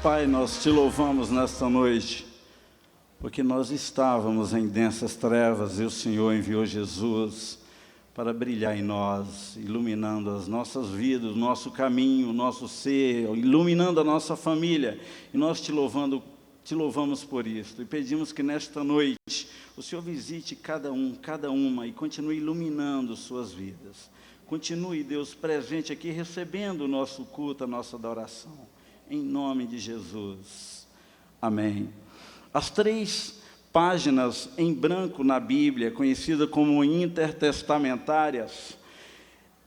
Pai, nós te louvamos nesta noite, porque nós estávamos em densas trevas e o Senhor enviou Jesus para brilhar em nós, iluminando as nossas vidas, o nosso caminho, o nosso ser, iluminando a nossa família. E nós te louvamos por isso. E pedimos que nesta noite o Senhor visite cada um, cada uma, e continue iluminando suas vidas. Continue, Deus, presente aqui, recebendo o nosso culto, a nossa adoração. Em nome de Jesus. Amém. As 3 páginas em branco na Bíblia, conhecidas como intertestamentárias,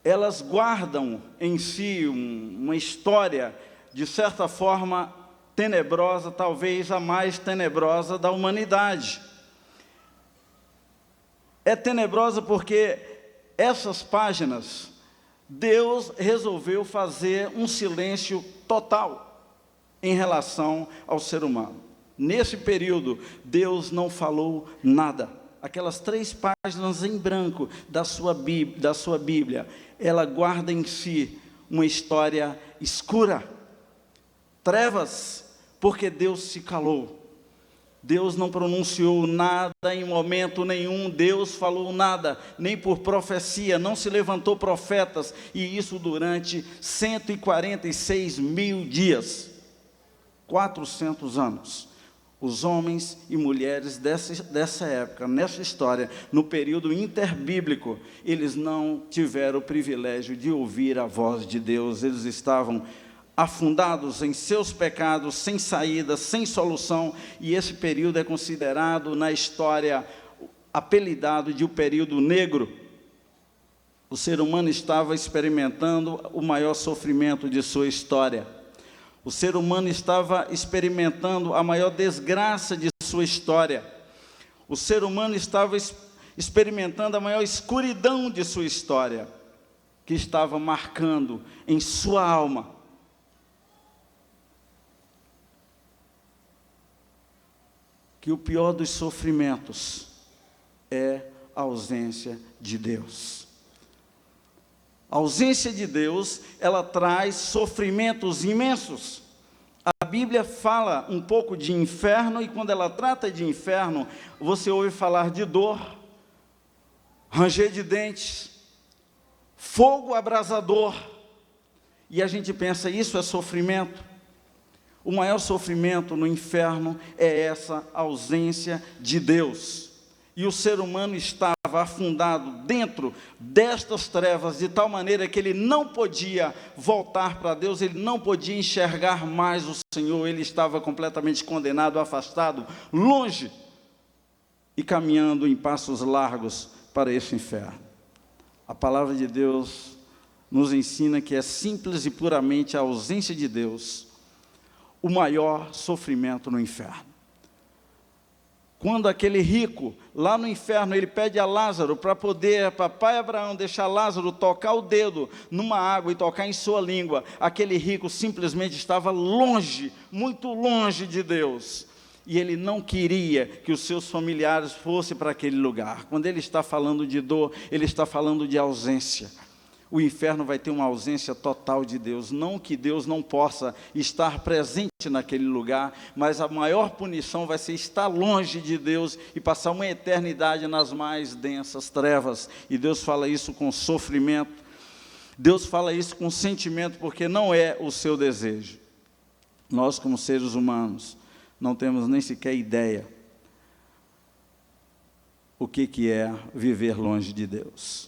elas guardam em si uma história, de certa forma, tenebrosa, talvez a mais tenebrosa da humanidade. É tenebrosa porque essas páginas, Deus resolveu fazer um silêncio total em relação ao ser humano. Nesse período, Deus não falou nada. Aquelas 3 páginas em branco da sua Bíblia, ela guarda em si uma história escura, trevas, porque Deus se calou. Deus não pronunciou nada em momento nenhum, Deus falou nada, nem por profecia, não se levantou profetas, e isso durante 146 mil dias. 400 anos, os homens e mulheres dessa época, nessa história, no período interbíblico, eles não tiveram o privilégio de ouvir a voz de Deus. Eles estavam afundados em seus pecados, sem saída, sem solução, e esse período é considerado na história, apelidado de o período negro. O ser humano estava experimentando o maior sofrimento de sua história. O ser humano estava experimentando a maior desgraça de sua história. O ser humano estava experimentando a maior escuridão de sua história, que estava marcando em sua alma que o pior dos sofrimentos é a ausência de Deus. A ausência de Deus, ela traz sofrimentos imensos. A Bíblia fala um pouco de inferno, e quando ela trata de inferno, você ouve falar de dor, ranger de dentes, fogo abrasador, e a gente pensa, isso é sofrimento? O maior sofrimento no inferno é essa ausência de Deus. E o ser humano estava afundado dentro destas trevas, de tal maneira que ele não podia voltar para Deus, ele não podia enxergar mais o Senhor, ele estava completamente condenado, afastado, longe, e caminhando em passos largos para esse inferno. A palavra de Deus nos ensina que é simples e puramente a ausência de Deus o maior sofrimento no inferno. Quando aquele rico, lá no inferno, ele pede a Lázaro para poder, papai Abraão, deixar Lázaro tocar o dedo numa água e tocar em sua língua, aquele rico simplesmente estava longe, muito longe de Deus, e ele não queria que os seus familiares fossem para aquele lugar. Quando ele está falando de dor, ele está falando de ausência. O inferno vai ter uma ausência total de Deus. Não que Deus não possa estar presente naquele lugar, mas a maior punição vai ser estar longe de Deus e passar uma eternidade nas mais densas trevas. E Deus fala isso com sofrimento, Deus fala isso com sentimento, porque não é o seu desejo. Nós, como seres humanos, não temos nem sequer ideia o que é viver longe de Deus.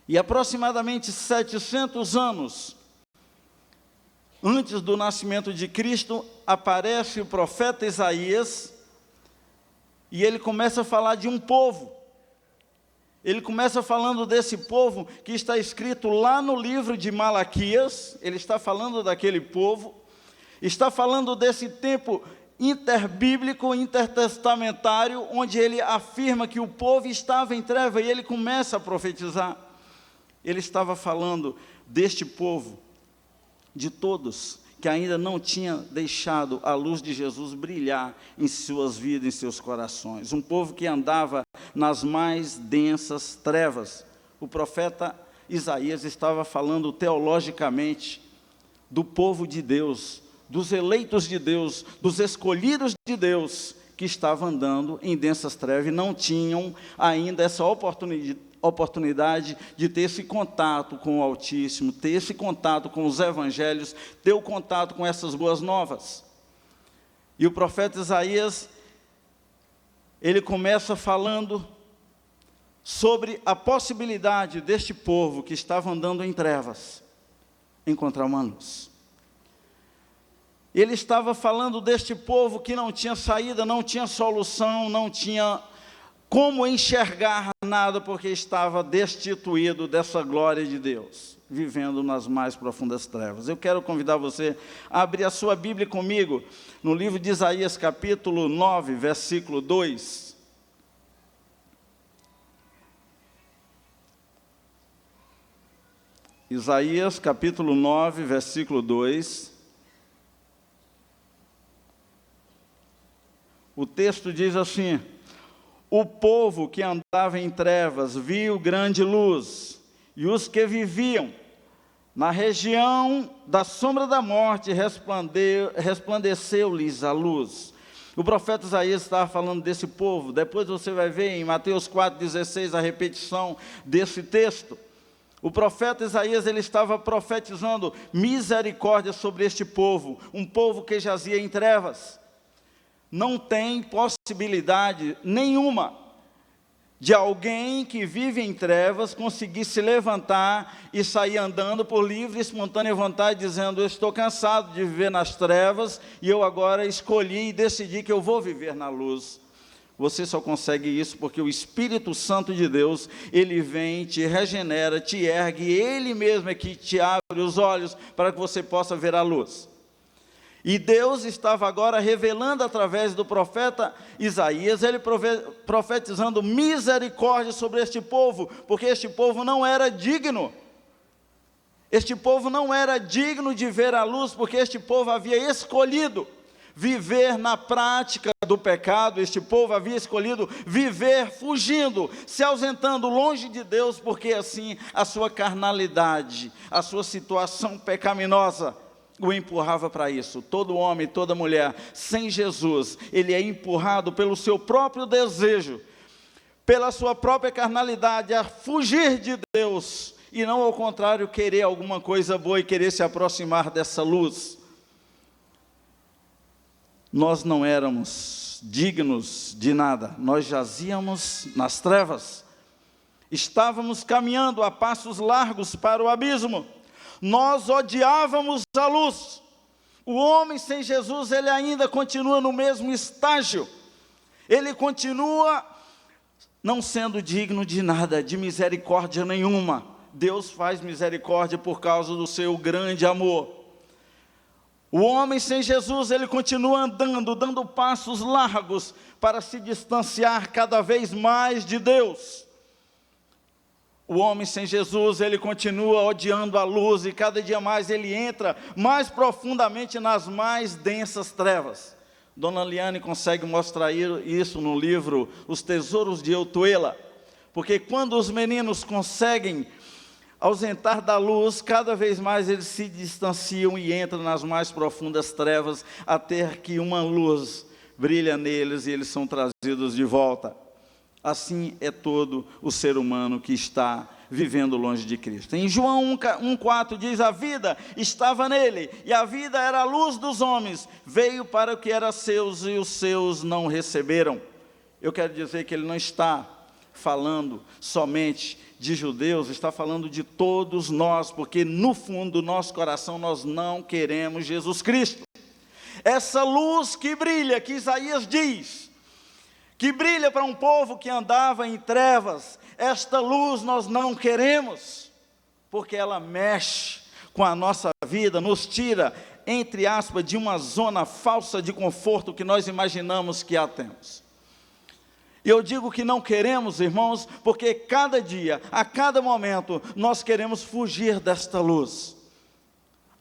E aproximadamente 700 anos antes do nascimento de Cristo, aparece o profeta Isaías, e ele começa a falar de um povo. Ele começa falando desse povo que está escrito lá no livro de Malaquias. Ele está falando daquele povo, está falando desse tempo interbíblico, intertestamentário, onde ele afirma que o povo estava em treva, e ele começa a profetizar. Ele estava falando deste povo, de todos que ainda não tinham deixado a luz de Jesus brilhar em suas vidas, em seus corações. Um povo que andava nas mais densas trevas. O profeta Isaías estava falando teologicamente do povo de Deus, dos eleitos de Deus, dos escolhidos de Deus, que estavam andando em densas trevas e não tinham ainda essa oportunidade de ter esse contato com o Altíssimo, ter esse contato com os evangelhos, ter o contato com essas boas novas. E o profeta Isaías, ele começa falando sobre a possibilidade deste povo que estava andando em trevas, encontrar uma luz. Ele estava falando deste povo que não tinha saída, não tinha solução, não tinha como enxergar nada, porque estava destituído dessa glória de Deus, vivendo nas mais profundas trevas. Eu quero convidar você a abrir a sua Bíblia comigo, no livro de Isaías, capítulo 9, versículo 2. Isaías, capítulo 9, versículo 2. O texto diz assim: o povo que andava em trevas viu grande luz, e os que viviam na região da sombra da morte resplandeceu-lhes a luz. O profeta Isaías estava falando desse povo. Depois você vai ver em Mateus 4,16 a repetição desse texto. O profeta Isaías, ele estava profetizando misericórdia sobre este povo, um povo que jazia em trevas. Não tem possibilidade nenhuma de alguém que vive em trevas conseguir se levantar e sair andando por livre e espontânea vontade, dizendo: eu estou cansado de viver nas trevas e eu agora escolhi e decidi que eu vou viver na luz. Você só consegue isso porque o Espírito Santo de Deus, ele vem, te regenera, te ergue, e ele mesmo é que te abre os olhos para que você possa ver a luz. E Deus estava agora revelando através do profeta Isaías, ele profetizando misericórdia sobre este povo, porque este povo não era digno. Este povo não era digno de ver a luz, porque este povo havia escolhido viver na prática do pecado. Este povo havia escolhido viver fugindo, se ausentando longe de Deus, porque assim a sua carnalidade, a sua situação pecaminosa o empurrava para isso. Todo homem, toda mulher sem Jesus, ele é empurrado pelo seu próprio desejo, pela sua própria carnalidade, a fugir de Deus, e não ao contrário, querer alguma coisa boa e querer se aproximar dessa luz. Nós não éramos dignos de nada, nós jazíamos nas trevas, estávamos caminhando a passos largos para o abismo. Nós odiávamos a luz. O homem sem Jesus, ele ainda continua no mesmo estágio. Ele continua não sendo digno de nada, de misericórdia nenhuma. Deus faz misericórdia por causa do seu grande amor. O homem sem Jesus, ele continua andando, dando passos largos para se distanciar cada vez mais de Deus. O homem sem Jesus, ele continua odiando a luz, e cada dia mais ele entra mais profundamente nas mais densas trevas. Dona Liane consegue mostrar isso no livro Os Tesouros de Eutuela, porque quando os meninos conseguem ausentar da luz, cada vez mais eles se distanciam e entram nas mais profundas trevas, até que uma luz brilha neles e eles são trazidos de volta. Assim é todo o ser humano que está vivendo longe de Cristo. Em João 1,4 diz: a vida estava nele, e a vida era a luz dos homens, veio para o que era seus, e os seus não receberam. Eu quero dizer que ele não está falando somente de judeus, está falando de todos nós, porque no fundo do nosso coração nós não queremos Jesus Cristo. Essa luz que brilha, que Isaías diz, que brilha para um povo que andava em trevas, esta luz nós não queremos, porque ela mexe com a nossa vida, nos tira, entre aspas, de uma zona falsa de conforto que nós imaginamos que a temos. E eu digo que não queremos, irmãos, porque cada dia, a cada momento, nós queremos fugir desta luz.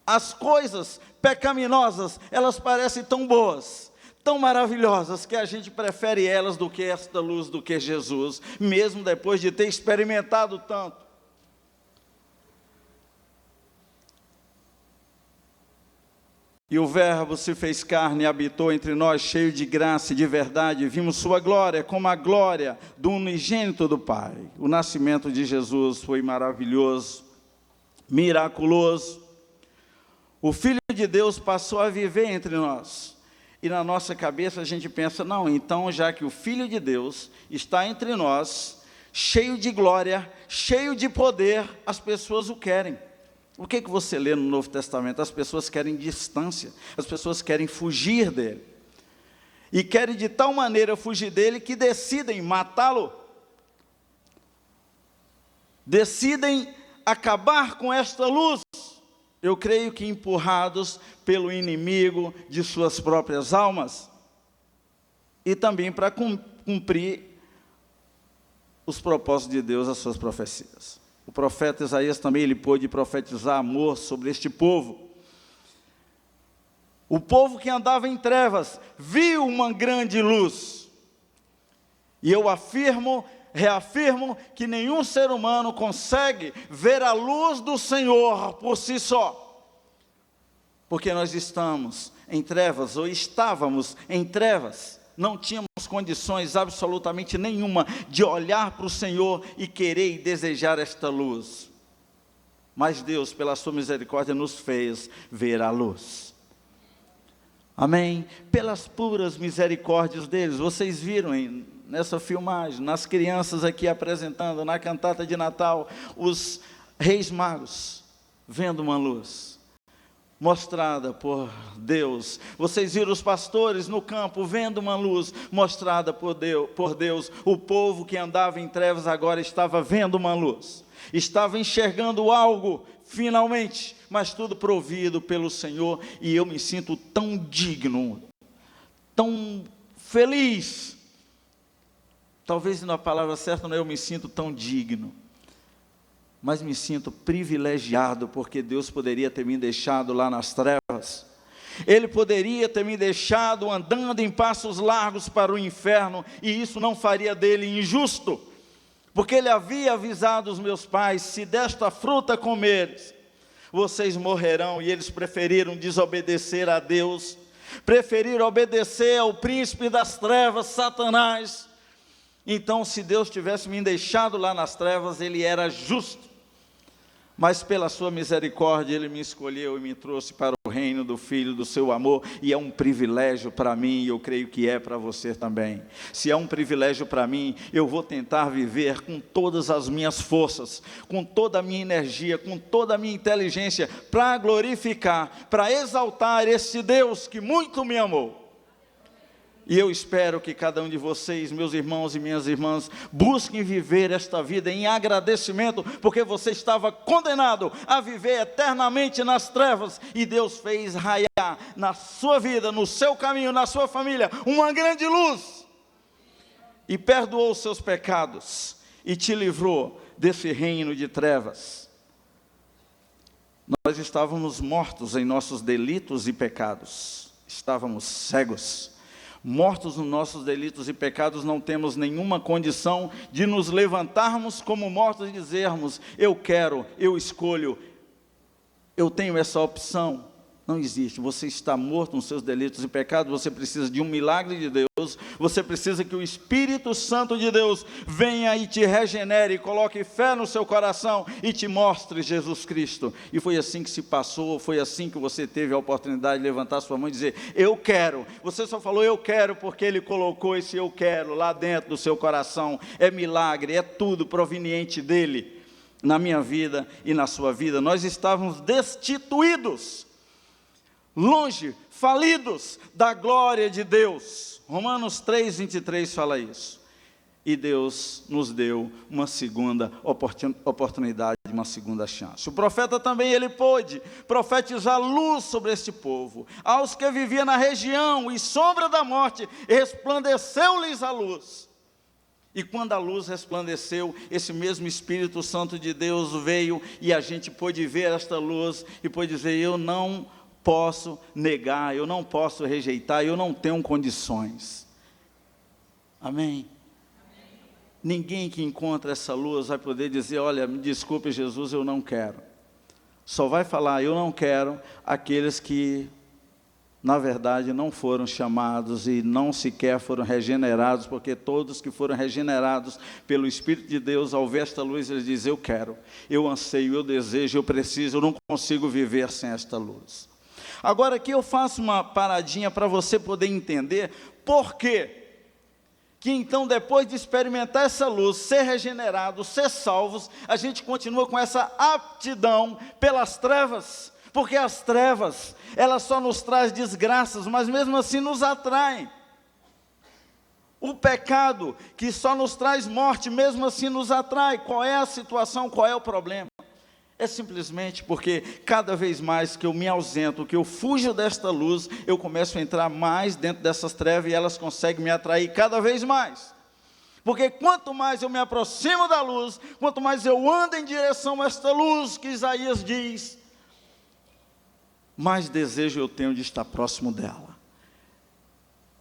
As coisas pecaminosas, elas parecem tão boas, tão maravilhosas, que a gente prefere elas do que esta luz, do que Jesus, mesmo depois de ter experimentado tanto. E o Verbo se fez carne e habitou entre nós, cheio de graça e de verdade. Vimos sua glória como a glória do unigênito do Pai. O nascimento de Jesus foi maravilhoso, miraculoso. O Filho de Deus passou a viver entre nós. E na nossa cabeça a gente pensa, não, então já que o Filho de Deus está entre nós, cheio de glória, cheio de poder, as pessoas o querem. O que você lê no Novo Testamento? As pessoas querem distância, as pessoas querem fugir dele. E querem de tal maneira fugir dele que decidem matá-lo. Decidem acabar com esta luz. Eu creio que empurrados pelo inimigo de suas próprias almas. E também para cumprir os propósitos de Deus, as suas profecias. O profeta Isaías também, ele pôde profetizar amor sobre este povo. O povo que andava em trevas, viu uma grande luz. E eu reafirmo, que nenhum ser humano consegue ver a luz do Senhor por si só. Porque nós estamos em trevas, ou estávamos em trevas. Não tínhamos condições absolutamente nenhuma de olhar para o Senhor e querer e desejar esta luz. Mas Deus, pela sua misericórdia, nos fez ver a luz. Amém? Pelas puras misericórdias deles. Vocês viram nessa filmagem, nas crianças aqui apresentando, na cantata de Natal, os reis magos, vendo uma luz mostrada por Deus. Vocês viram os pastores no campo vendo uma luz mostrada por Deus. O povo que andava em trevas agora estava vendo uma luz, estava enxergando algo finalmente, mas tudo provido pelo Senhor. E eu me sinto tão digno, tão feliz. Talvez na palavra certa não, eu me sinto tão digno, mas me sinto privilegiado, porque Deus poderia ter me deixado lá nas trevas. Ele poderia ter me deixado andando em passos largos para o inferno, e isso não faria dele injusto, porque ele havia avisado os meus pais: se desta fruta comeres, vocês morrerão. E eles preferiram desobedecer a Deus, preferiram obedecer ao príncipe das trevas, Satanás. Então, se Deus tivesse me deixado lá nas trevas, ele era justo. Mas pela sua misericórdia, ele me escolheu e me trouxe para o reino do Filho do seu amor. E é um privilégio para mim, e eu creio que é para você também. Se é um privilégio para mim, eu vou tentar viver com todas as minhas forças, com toda a minha energia, com toda a minha inteligência, para glorificar, para exaltar esse Deus que muito me amou. E eu espero que cada um de vocês, meus irmãos e minhas irmãs, busquem viver esta vida em agradecimento, porque você estava condenado a viver eternamente nas trevas, e Deus fez raiar na sua vida, no seu caminho, na sua família, uma grande luz, e perdoou os seus pecados, e te livrou desse reino de trevas. Nós estávamos mortos em nossos delitos e pecados, estávamos cegos, mortos nos nossos delitos e pecados. Não temos nenhuma condição de nos levantarmos como mortos e dizermos: eu quero, eu escolho, eu tenho essa opção. Não existe. Você está morto nos seus delitos e pecados. Você precisa de um milagre de Deus. Você precisa que o Espírito Santo de Deus venha e te regenere, coloque fé no seu coração e te mostre Jesus Cristo. E foi assim que se passou. Foi assim que você teve a oportunidade de levantar sua mão e dizer: eu quero. Você só falou eu quero porque Ele colocou esse eu quero lá dentro do seu coração. É milagre, é tudo proveniente dEle na minha vida e na sua vida. Nós estávamos destituídos, longe, falidos da glória de Deus. Romanos 3:23 fala isso. E Deus nos deu uma segunda oportunidade, uma segunda chance. O profeta também, ele pôde profetizar luz sobre este povo. Aos que viviam na região e sombra da morte, resplandeceu-lhes a luz. E quando a luz resplandeceu, esse mesmo Espírito Santo de Deus veio, e a gente pôde ver esta luz, e pôde dizer: eu não posso negar, eu não posso rejeitar, eu não tenho condições. Amém? Ninguém que encontra essa luz vai poder dizer: olha, me desculpe, Jesus, eu não quero. Só vai falar eu não quero aqueles que na verdade, não foram chamados e não sequer foram regenerados, porque todos que foram regenerados pelo Espírito de Deus, ao ver esta luz, eles dizem: eu quero, eu anseio, eu desejo, eu preciso, eu não consigo viver sem esta luz. Agora aqui eu faço uma paradinha para você poder entender por quê que então, depois de experimentar essa luz, ser regenerado, ser salvos, a gente continua com essa aptidão pelas trevas. Porque as trevas, elas só nos trazem desgraças, mas mesmo assim nos atraem. O pecado, que só nos traz morte, mesmo assim nos atrai. Qual é a situação, qual é o problema? É simplesmente porque cada vez mais que eu me ausento, que eu fujo desta luz, eu começo a entrar mais dentro dessas trevas e elas conseguem me atrair cada vez mais. Porque quanto mais eu me aproximo da luz, quanto mais eu ando em direção a esta luz que Isaías diz, mais desejo eu tenho de estar próximo dela.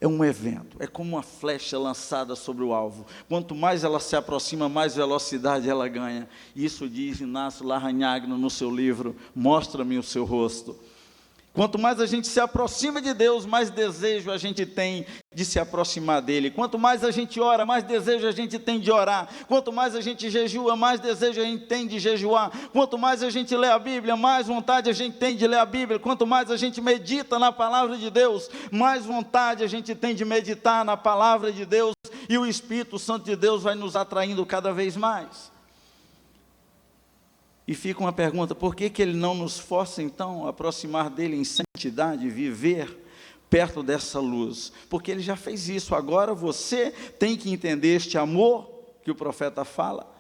É um evento, é como uma flecha lançada sobre o alvo. Quanto mais ela se aproxima, mais velocidade ela ganha. Isso diz Inácio Larrañaga no seu livro, Mostra-me o seu rosto. Quanto mais a gente se aproxima de Deus, mais desejo a gente tem de se aproximar dEle. Quanto mais a gente ora, mais desejo a gente tem de orar. Quanto mais a gente jejua, mais desejo a gente tem de jejuar. Quanto mais a gente lê a Bíblia, mais vontade a gente tem de ler a Bíblia. Quanto mais a gente medita na palavra de Deus, mais vontade a gente tem de meditar na palavra de Deus. E o Espírito Santo de Deus vai nos atraindo cada vez mais. E fica uma pergunta: por que Ele não nos força então a aproximar dEle em santidade, viver perto dessa luz? Porque Ele já fez isso. Agora você tem que entender este amor que o profeta fala,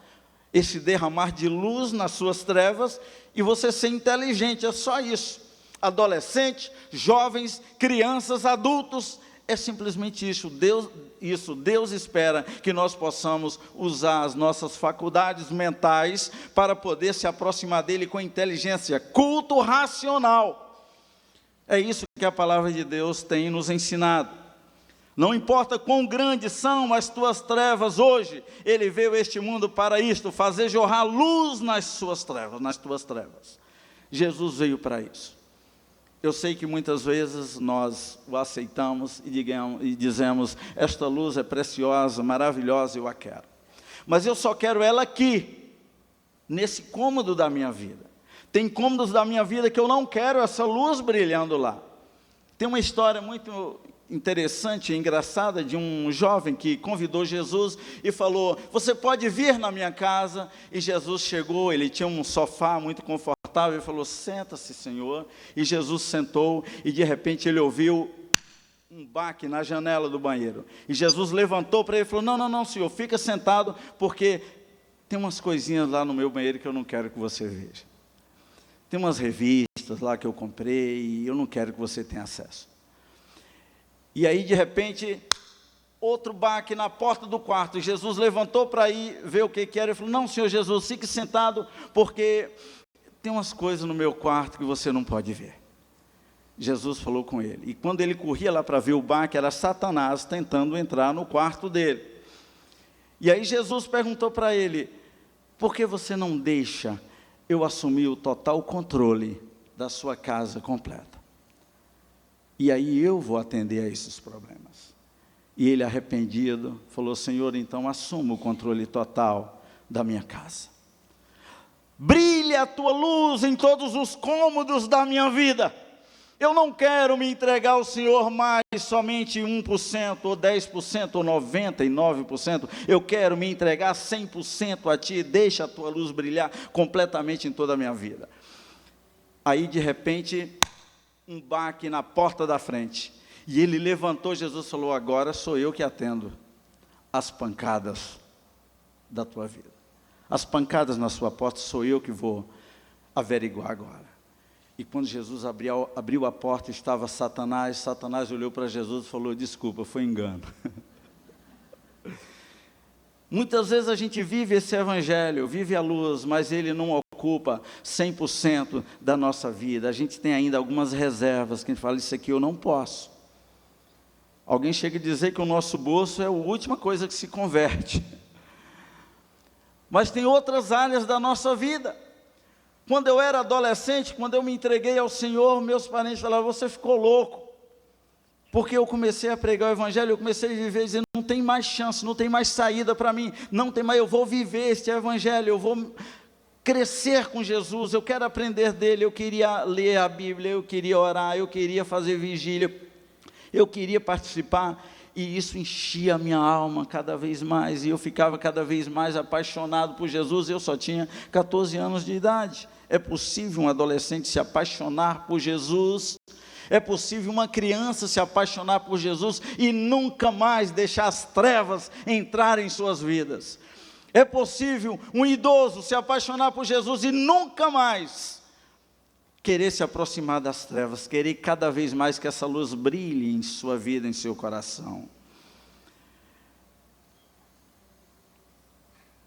esse derramar de luz nas suas trevas, e você ser inteligente. É só isso. Adolescentes, jovens, crianças, adultos, é simplesmente isso. Deus espera que nós possamos usar as nossas faculdades mentais para poder se aproximar dEle com inteligência, culto racional. É isso que a palavra de Deus tem nos ensinado. Não importa quão grandes são as tuas trevas hoje, Ele veio a este mundo para isto, fazer jorrar luz nas suas trevas, nas tuas trevas. Jesus veio para isso. Eu sei que muitas vezes nós o aceitamos e dizemos: esta luz é preciosa, maravilhosa, eu a quero. Mas eu só quero ela aqui, nesse cômodo da minha vida. Tem cômodos da minha vida que eu não quero essa luz brilhando lá. Tem uma história muito interessante e engraçada de um jovem que convidou Jesus e falou: você pode vir na minha casa? E Jesus chegou, ele tinha um sofá muito confortável, e falou: senta-se, Senhor. E Jesus sentou, e de repente ele ouviu um baque na janela do banheiro. E Jesus levantou para ele e falou: não, Senhor, fica sentado, porque tem umas coisinhas lá no meu banheiro que eu não quero que você veja. Tem umas revistas lá que eu comprei e eu não quero que você tenha acesso. E aí, de repente, outro baque na porta do quarto. Jesus levantou para ir ver o que era. Ele falou: não, Senhor Jesus, fique sentado, porque tem umas coisas no meu quarto que você não pode ver. Jesus falou com ele. E quando ele corria lá para ver o baque, era Satanás tentando entrar no quarto dele. E aí Jesus perguntou para ele: por que você não deixa eu assumir o total controle da sua casa completa? E aí eu vou atender a esses problemas. E ele, arrependido, falou: Senhor, então assuma o controle total da minha casa. Brilhe a tua luz em todos os cômodos da minha vida. Eu não quero me entregar ao Senhor mais somente 1%, ou 10%, ou 99%. Eu quero me entregar 100% a Ti. Deixa a tua luz brilhar completamente em toda a minha vida. Aí, de repente, um baque na porta da frente. E ele levantou, Jesus falou: agora sou eu que atendo as pancadas da tua vida. As pancadas na sua porta sou eu que vou averiguar agora. E quando Jesus abriu a porta, estava Satanás. Satanás olhou para Jesus e falou: desculpa, foi engano. Muitas vezes a gente vive esse evangelho, vive a luz, mas ele não ocupa 100% da nossa vida. A gente tem ainda algumas reservas, que a gente fala: isso aqui eu não posso. Alguém chega a dizer que o nosso bolso é a última coisa que se converte. Mas tem outras áreas da nossa vida. Quando eu era adolescente, quando eu me entreguei ao Senhor, meus parentes falavam: você ficou louco, Porque eu comecei a pregar o evangelho, eu comecei a viver dizendo, não tem mais chance, não tem mais saída para mim, não tem mais, eu vou viver este evangelho, eu vou crescer com Jesus, eu quero aprender dele, eu queria ler a Bíblia, eu queria orar, eu queria fazer vigília, eu queria participar, e isso enchia a minha alma cada vez mais, e eu ficava cada vez mais apaixonado por Jesus. Eu só tinha 14 anos de idade. É possível um adolescente se apaixonar por Jesus? É possível uma criança se apaixonar por Jesus e nunca mais deixar as trevas entrar em suas vidas? É possível um idoso se apaixonar por Jesus e nunca mais querer se aproximar das trevas, querer cada vez mais que essa luz brilhe em sua vida, em seu coração?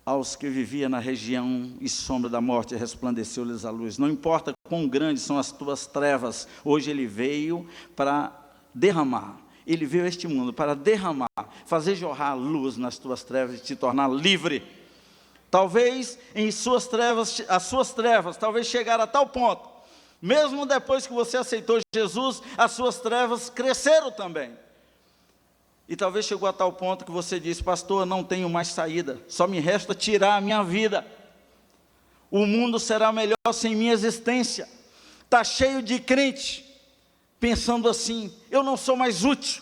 Aos que viviam na região e sombra da morte, resplandeceu-lhes a luz. Não importa quão grandes são as tuas trevas, hoje ele veio para derramar, ele veio a este mundo para derramar, fazer jorrar luz nas tuas trevas e te tornar livre. Talvez em suas trevas, as suas trevas, talvez chegaram a tal ponto, mesmo depois que você aceitou Jesus, as suas trevas cresceram também. E talvez chegou a tal ponto que você disse, pastor, não tenho mais saída, só me resta tirar a minha vida. O mundo será melhor sem minha existência. Está cheio de crente pensando assim, eu não sou mais útil,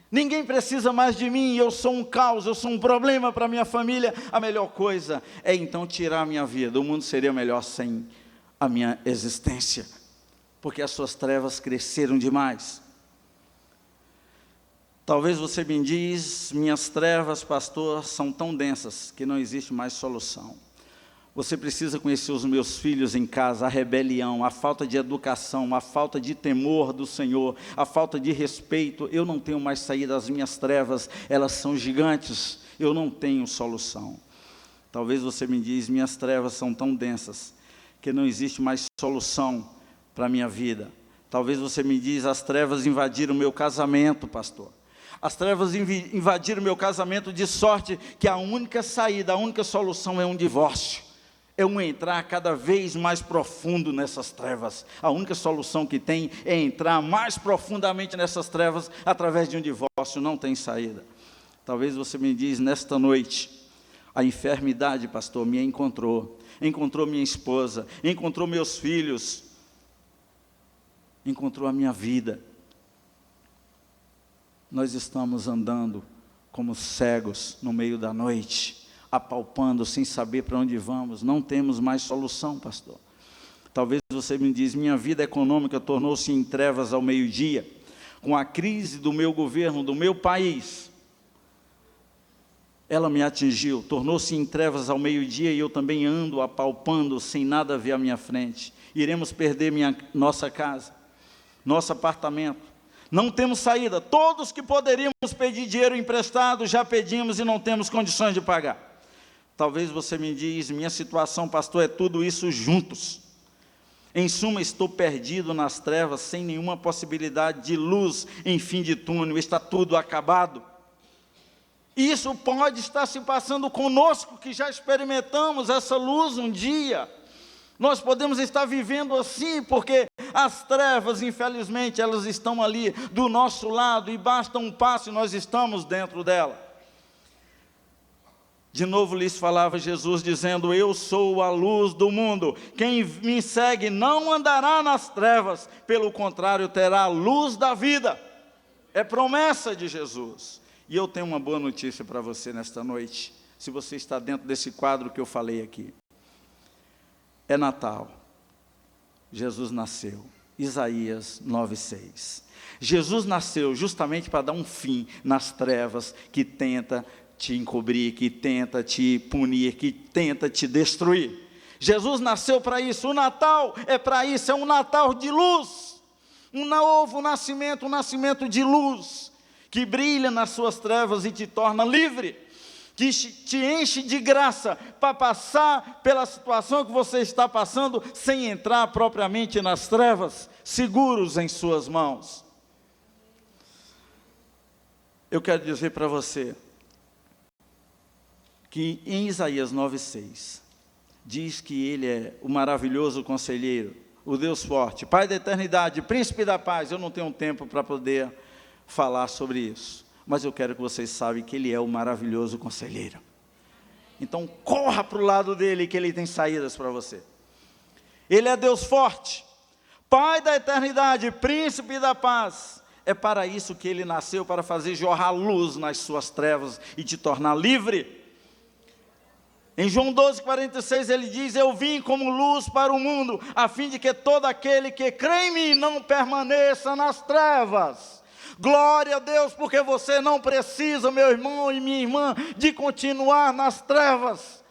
ninguém precisa mais de mim, eu sou um caos, eu sou um problema para a minha família. A melhor coisa é então tirar a minha vida, o mundo seria melhor sem a minha existência, porque as suas trevas cresceram demais. Talvez você me diz, minhas trevas, pastor, são tão densas que não existe mais solução. Você precisa conhecer os meus filhos em casa, a rebelião, a falta de educação, a falta de temor do Senhor, a falta de respeito. Eu não tenho mais saída, as minhas trevas, elas são gigantes, eu não tenho solução. Talvez você me diz, minhas trevas são tão densas que não existe mais solução para a minha vida. Talvez você me diz, as trevas invadiram o meu casamento, pastor. As trevas invadiram meu casamento de sorte que a única saída, a única solução é um divórcio. É um entrar cada vez mais profundo nessas trevas. A única solução que tem é entrar mais profundamente nessas trevas através de um divórcio, não tem saída. Talvez você me diz, nesta noite, a enfermidade, pastor, me encontrou minha esposa, encontrou meus filhos, encontrou a minha vida. Nós estamos andando como cegos no meio da noite, apalpando sem saber para onde vamos, não temos mais solução, pastor. Talvez você me diz, minha vida econômica tornou-se em trevas ao meio-dia, com a crise do meu governo, do meu país, ela me atingiu, tornou-se em trevas ao meio-dia e eu também ando apalpando sem nada ver à minha frente. Iremos perder nossa casa, nosso apartamento. Não temos saída. Todos que poderíamos pedir dinheiro emprestado, já pedimos e não temos condições de pagar. Talvez você me diz, minha situação, pastor, é tudo isso juntos. Em suma, estou perdido nas trevas, sem nenhuma possibilidade de luz em fim de túnel, está tudo acabado. Isso pode estar se passando conosco, que já experimentamos essa luz um dia. Nós podemos estar vivendo assim, porque as trevas, infelizmente, elas estão ali do nosso lado, e basta um passo e nós estamos dentro dela. De novo lhes falava Jesus, dizendo, eu sou a luz do mundo, quem me segue não andará nas trevas, pelo contrário, terá a luz da vida. É promessa de Jesus. E eu tenho uma boa notícia para você nesta noite, se você está dentro desse quadro que eu falei aqui. É Natal, Jesus nasceu, Isaías 9:6. Jesus nasceu justamente para dar um fim nas trevas que tenta te encobrir, que tenta te punir, que tenta te destruir. Jesus nasceu para isso, o Natal é para isso, é um Natal de luz, um novo nascimento, um nascimento de luz, que brilha nas suas trevas e te torna livre, que te enche de graça para passar pela situação que você está passando, sem entrar propriamente nas trevas, seguros em suas mãos. Eu quero dizer para você, que em Isaías 9:6, diz que Ele é o maravilhoso conselheiro, o Deus forte, Pai da eternidade, príncipe da paz. Eu não tenho tempo para poder falar sobre isso, mas eu quero que vocês saibam que Ele é o maravilhoso conselheiro. Então corra para o lado dEle, que Ele tem saídas para você. Ele é Deus forte, Pai da eternidade, Príncipe da paz. É para isso que Ele nasceu, para fazer jorrar luz nas suas trevas e te tornar livre. Em João 12,46 Ele diz: eu vim como luz para o mundo, a fim de que todo aquele que crê em mim não permaneça nas trevas. Glória a Deus, porque você não precisa, meu irmão e minha irmã, de continuar nas trevas.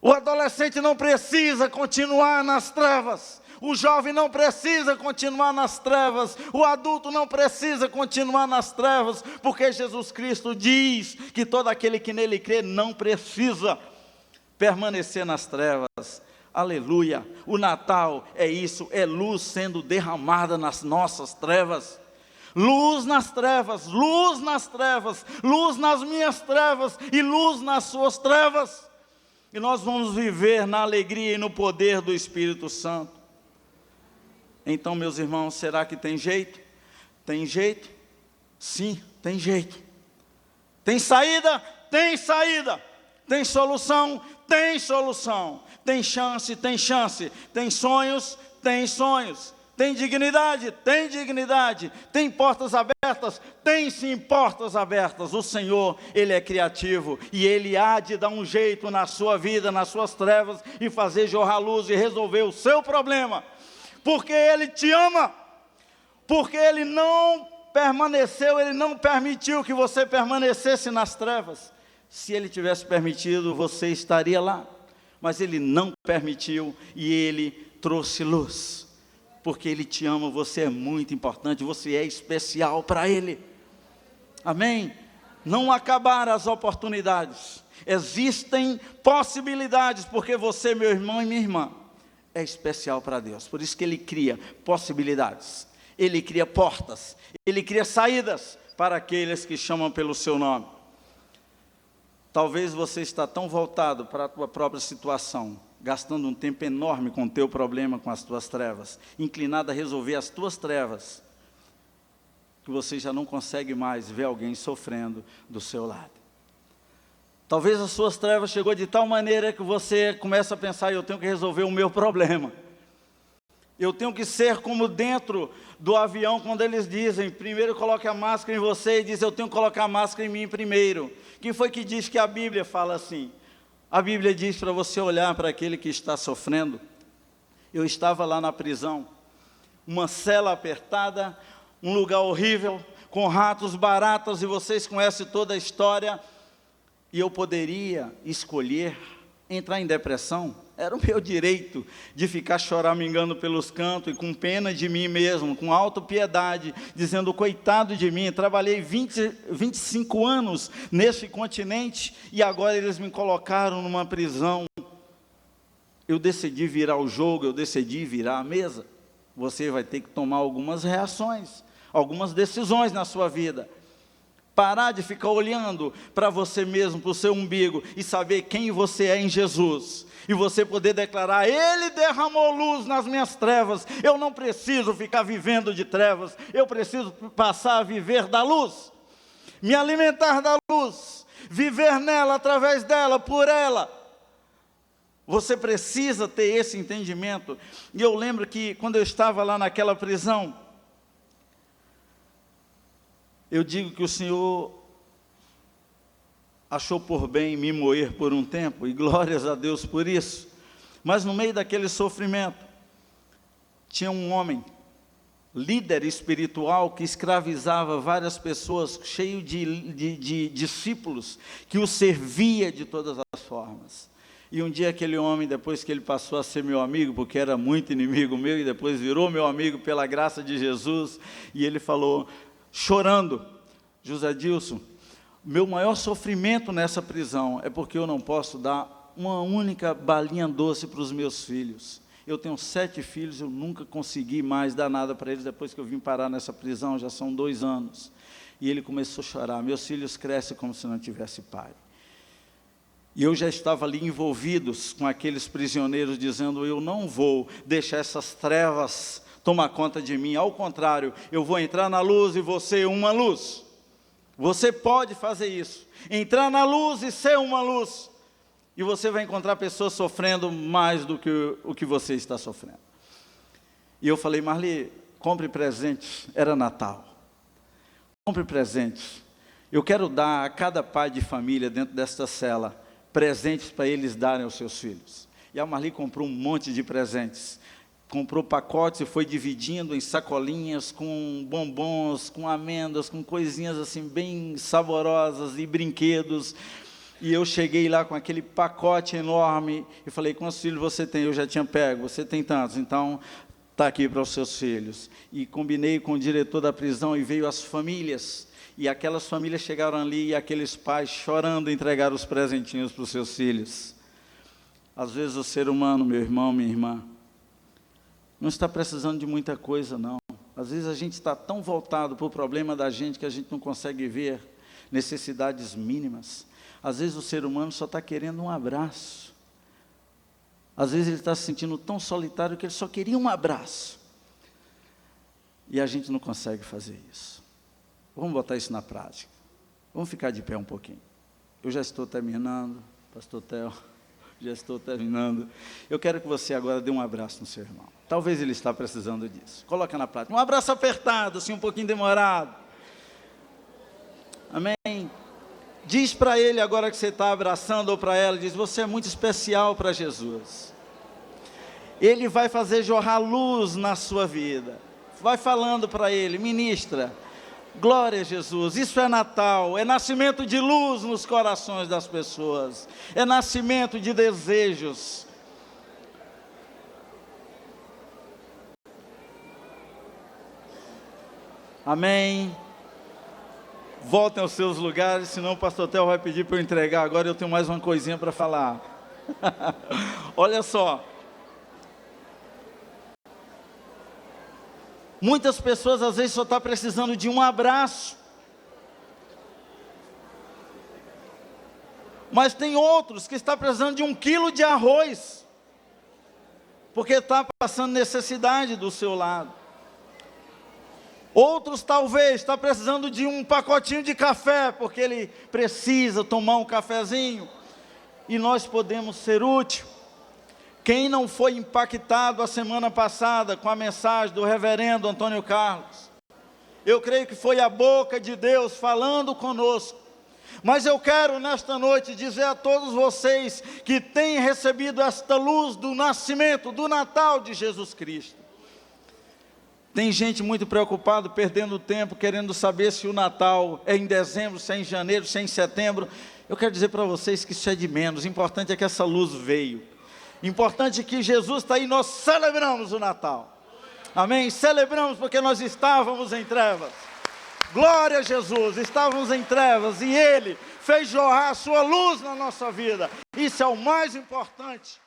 O adolescente não precisa continuar nas trevas. O jovem não precisa continuar nas trevas. O adulto não precisa continuar nas trevas, porque Jesus Cristo diz que todo aquele que nele crê não precisa permanecer nas trevas. Aleluia! O Natal é isso, é luz sendo derramada nas nossas trevas. Luz nas trevas, luz nas trevas, luz nas minhas trevas e luz nas suas trevas. E nós vamos viver na alegria e no poder do Espírito Santo. Então, meus irmãos, será que tem jeito? Tem jeito? Sim, tem jeito. Tem saída? Tem saída. Tem solução? Tem solução. Tem chance? Tem chance. Tem sonhos? Tem sonhos. Tem dignidade? Tem dignidade. Tem portas abertas? Tem sim portas abertas. O Senhor, Ele é criativo e Ele há de dar um jeito na sua vida, nas suas trevas e fazer jorrar luz e resolver o seu problema. Porque Ele te ama. Porque Ele não permaneceu, Ele não permitiu que você permanecesse nas trevas. Se Ele tivesse permitido, você estaria lá. Mas Ele não permitiu e Ele trouxe luz. Porque Ele te ama, você é muito importante, você é especial para Ele. Amém? Não acabaram as oportunidades. Existem possibilidades, porque você, meu irmão e minha irmã, é especial para Deus. Por isso que Ele cria possibilidades. Ele cria portas. Ele cria saídas para aqueles que chamam pelo seu nome. Talvez você está tão voltado para a tua própria situação, gastando um tempo enorme com o teu problema, com as tuas trevas, inclinado a resolver as tuas trevas, que você já não consegue mais ver alguém sofrendo do seu lado. Talvez as suas trevas chegou de tal maneira que você começa a pensar: eu tenho que resolver o meu problema. Eu tenho que ser como dentro do avião, quando eles dizem: primeiro coloque a máscara em você, e diz: eu tenho que colocar a máscara em mim primeiro. Quem foi que diz que a Bíblia fala assim? A Bíblia diz para você olhar para aquele que está sofrendo. Eu estava lá na prisão, uma cela apertada, um lugar horrível, com ratos, baratas, e vocês conhecem toda a história. E eu poderia escolher entrar em depressão. Era o meu direito de ficar choramingando pelos cantos e com pena de mim mesmo, com autopiedade, dizendo: coitado de mim, trabalhei 25 anos nesse continente e agora eles me colocaram numa prisão. Eu decidi virar o jogo, eu decidi virar a mesa. Você vai ter que tomar algumas reações, algumas decisões na sua vida. Parar de ficar olhando para você mesmo, para o seu umbigo, e saber quem você é em Jesus. E você poder declarar: Ele derramou luz nas minhas trevas. Eu não preciso ficar vivendo de trevas. Eu preciso passar a viver da luz. Me alimentar da luz. Viver nela, através dela, por ela. Você precisa ter esse entendimento. E eu lembro que quando eu estava lá naquela prisão, eu digo que o Senhor achou por bem me moer por um tempo, e glórias a Deus por isso. Mas no meio daquele sofrimento, tinha um homem, líder espiritual, que escravizava várias pessoas, cheio de discípulos, que o servia de todas as formas. E um dia aquele homem, depois que ele passou a ser meu amigo, porque era muito inimigo meu, e depois virou meu amigo pela graça de Jesus, e ele falou, chorando: José Dilson, meu maior sofrimento nessa prisão é porque eu não posso dar uma única balinha doce para os meus filhos. Eu tenho 7 filhos, eu nunca consegui mais dar nada para eles depois que eu vim parar nessa prisão, já são 2 anos. E ele começou a chorar: meus filhos crescem como se não tivesse pai. E eu já estava ali envolvidos com aqueles prisioneiros, dizendo: eu não vou deixar essas trevas tomar conta de mim. Ao contrário, eu vou entrar na luz e vou ser uma luz. Você pode fazer isso. Entrar na luz e ser uma luz. E você vai encontrar pessoas sofrendo mais do que o que você está sofrendo. E eu falei, Marli, compre presente. Era Natal. Compre presente. Eu quero dar a cada pai de família dentro desta cela presentes para eles darem aos seus filhos. E a Marli comprou um monte de presentes. Comprou pacotes e foi dividindo em sacolinhas com bombons, com amêndoas, com coisinhas assim bem saborosas e brinquedos. E eu cheguei lá com aquele pacote enorme e falei, quantos filhos você tem? Eu já tinha pego, você tem tantos, então está aqui para os seus filhos. E combinei com o diretor da prisão e veio as famílias. E aquelas famílias chegaram ali e aqueles pais chorando entregaram os presentinhos para os seus filhos. Às vezes o ser humano, meu irmão, minha irmã, não está precisando de muita coisa, não. Às vezes a gente está tão voltado para o problema da gente que a gente não consegue ver necessidades mínimas. Às vezes o ser humano só está querendo um abraço. Às vezes ele está se sentindo tão solitário que ele só queria um abraço. E a gente não consegue fazer isso. Vamos botar isso na prática. Vamos ficar de pé um pouquinho. Eu já estou terminando, pastor Theo, já estou terminando. Eu quero que você agora dê um abraço no seu irmão. Talvez ele está precisando disso. Coloca na prática. Um abraço apertado, assim um pouquinho demorado. Amém? Diz para ele agora que você está abraçando ou para ela, diz, você é muito especial para Jesus. Ele vai fazer jorrar luz na sua vida. Vai falando para ele, ministra. Glória a Jesus, isso é Natal, é nascimento de luz nos corações das pessoas, é nascimento de desejos. Amém? Voltem aos seus lugares, senão o pastor Theo vai pedir para eu entregar agora, eu tenho mais uma coisinha para falar. Olha só. Muitas pessoas às vezes só estão precisando de um abraço. Mas tem outros que estão precisando de 1 quilo de arroz. Porque está passando necessidade do seu lado. Outros talvez estão precisando de um pacotinho de café, porque ele precisa tomar um cafezinho. E nós podemos ser úteis. Quem não foi impactado a semana passada com a mensagem do reverendo Antônio Carlos? Eu creio que foi a boca de Deus falando conosco. Mas eu quero nesta noite dizer a todos vocês que têm recebido esta luz do nascimento, do Natal de Jesus Cristo. Tem gente muito preocupada, perdendo tempo, querendo saber se o Natal é em dezembro, se é em janeiro, se é em setembro. Eu quero dizer para vocês que isso é de menos. O importante é que essa luz veio. Importante que Jesus está aí, nós celebramos o Natal. Amém? Celebramos porque nós estávamos em trevas. Glória a Jesus, estávamos em trevas e Ele fez jorrar a sua luz na nossa vida. Isso é o mais importante.